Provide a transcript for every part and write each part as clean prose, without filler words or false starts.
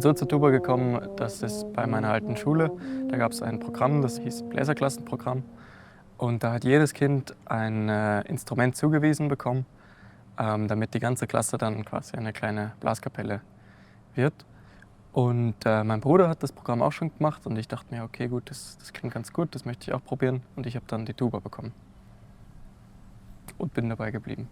so zur Tuba gekommen, das ist bei meiner alten Schule. Da gab es ein Programm, das hieß Bläserklassenprogramm. Und da hat jedes Kind ein Instrument zugewiesen bekommen, damit die ganze Klasse dann quasi eine kleine Blaskapelle wird. Und mein Bruder hat das Programm auch schon gemacht und ich dachte mir, okay, gut, das klingt ganz gut, das möchte ich auch probieren. Und ich habe dann die Tuba bekommen und bin dabei geblieben.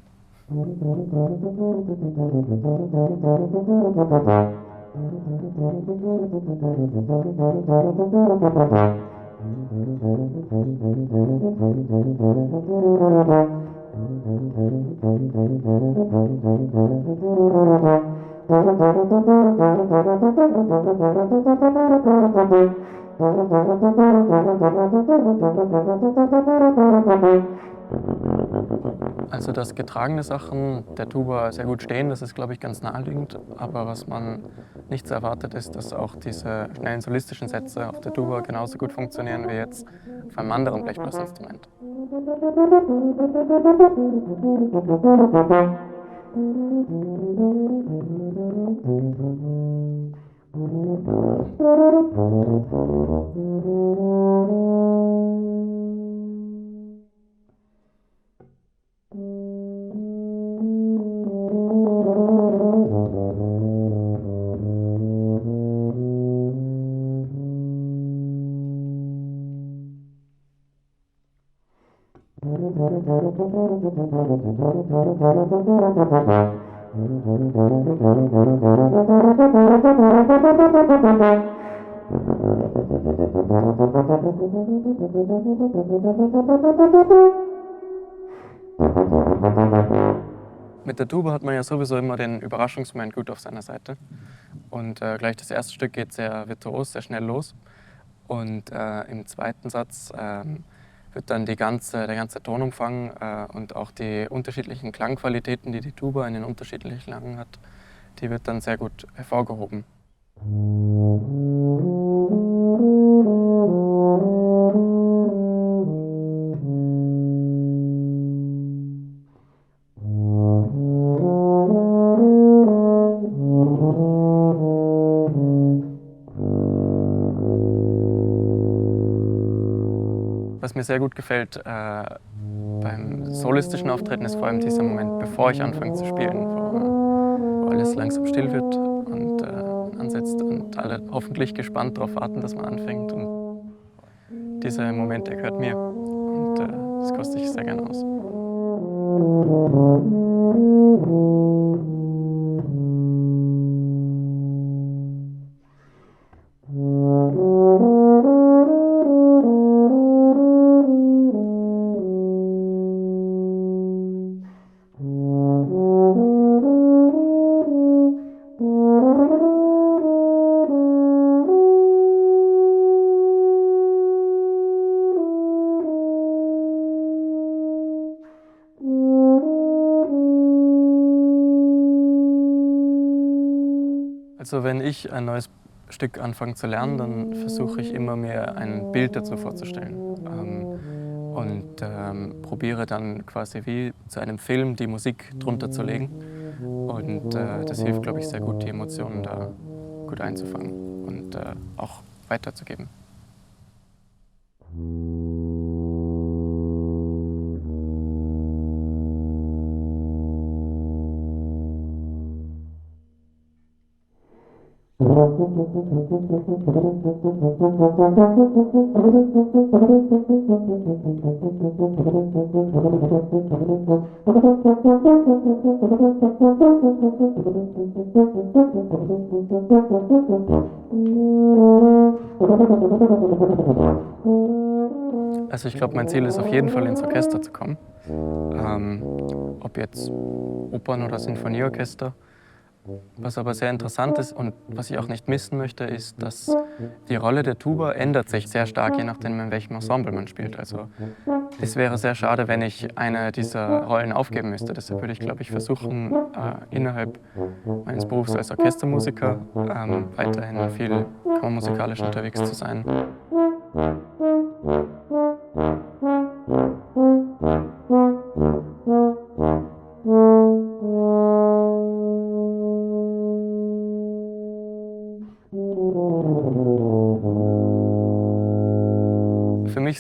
Also dass getragene Sachen der Tuba sehr gut stehen, das ist, glaube ich, ganz naheliegend. Aber was man nicht so erwartet, ist, dass auch diese schnellen solistischen Sätze auf der Tuba genauso gut funktionieren wie jetzt auf einem anderen Blechblasinstrument. Mit der Tuba hat man ja sowieso immer den Überraschungsmoment gut auf seiner Seite. Und gleich das erste Stück geht sehr virtuos, sehr schnell los. Und im zweiten Satz wird dann der ganze Tonumfang und auch die unterschiedlichen Klangqualitäten, die die Tuba in den unterschiedlichen Lagen hat, die wird dann sehr gut hervorgehoben. Was mir sehr gut gefällt beim solistischen Auftreten ist vor allem dieser Moment, bevor ich anfange zu spielen, wo alles langsam still wird und ansetzt und alle hoffentlich gespannt darauf warten, dass man anfängt. Und dieser Moment, der gehört mir und das koste ich sehr gerne aus. Also wenn ich ein neues Stück anfange zu lernen, dann versuche ich immer, mir ein Bild dazu vorzustellen und probiere dann quasi wie zu einem Film die Musik drunter zu legen. Und das hilft, glaube ich, sehr gut, die Emotionen da gut einzufangen und auch weiterzugeben. Also ich glaube, mein Ziel ist auf jeden Fall ins Orchester zu kommen. Ob jetzt Opern- oder Sinfonieorchester. Was aber sehr interessant ist und was ich auch nicht missen möchte, ist, dass die Rolle der Tuba ändert sich sehr stark, je nachdem, in welchem Ensemble man spielt. Also es wäre sehr schade, wenn ich eine dieser Rollen aufgeben müsste. Deshalb würde ich, glaube ich, versuchen, innerhalb meines Berufs als Orchestermusiker weiterhin viel kammermusikalisch unterwegs zu sein.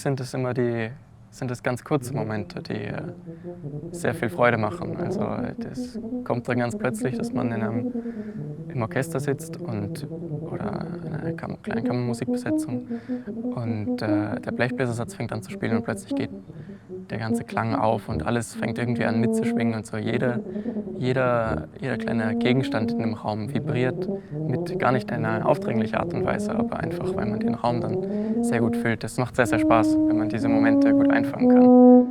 sind es ganz kurze Momente, die sehr viel Freude machen. Also das kommt dann ganz plötzlich, dass man im Orchester sitzt oder in einer kleinen Kammermusikbesetzung und der Blechbläsersatz fängt an zu spielen und plötzlich geht der ganze Klang auf und alles fängt irgendwie an mitzuschwingen und so. Jeder kleine Gegenstand in dem Raum vibriert gar nicht in einer aufdringlichen Art und Weise, aber einfach, weil man den Raum dann sehr gut füllt. Das macht sehr, sehr Spaß, wenn man diese Momente gut einfangen kann.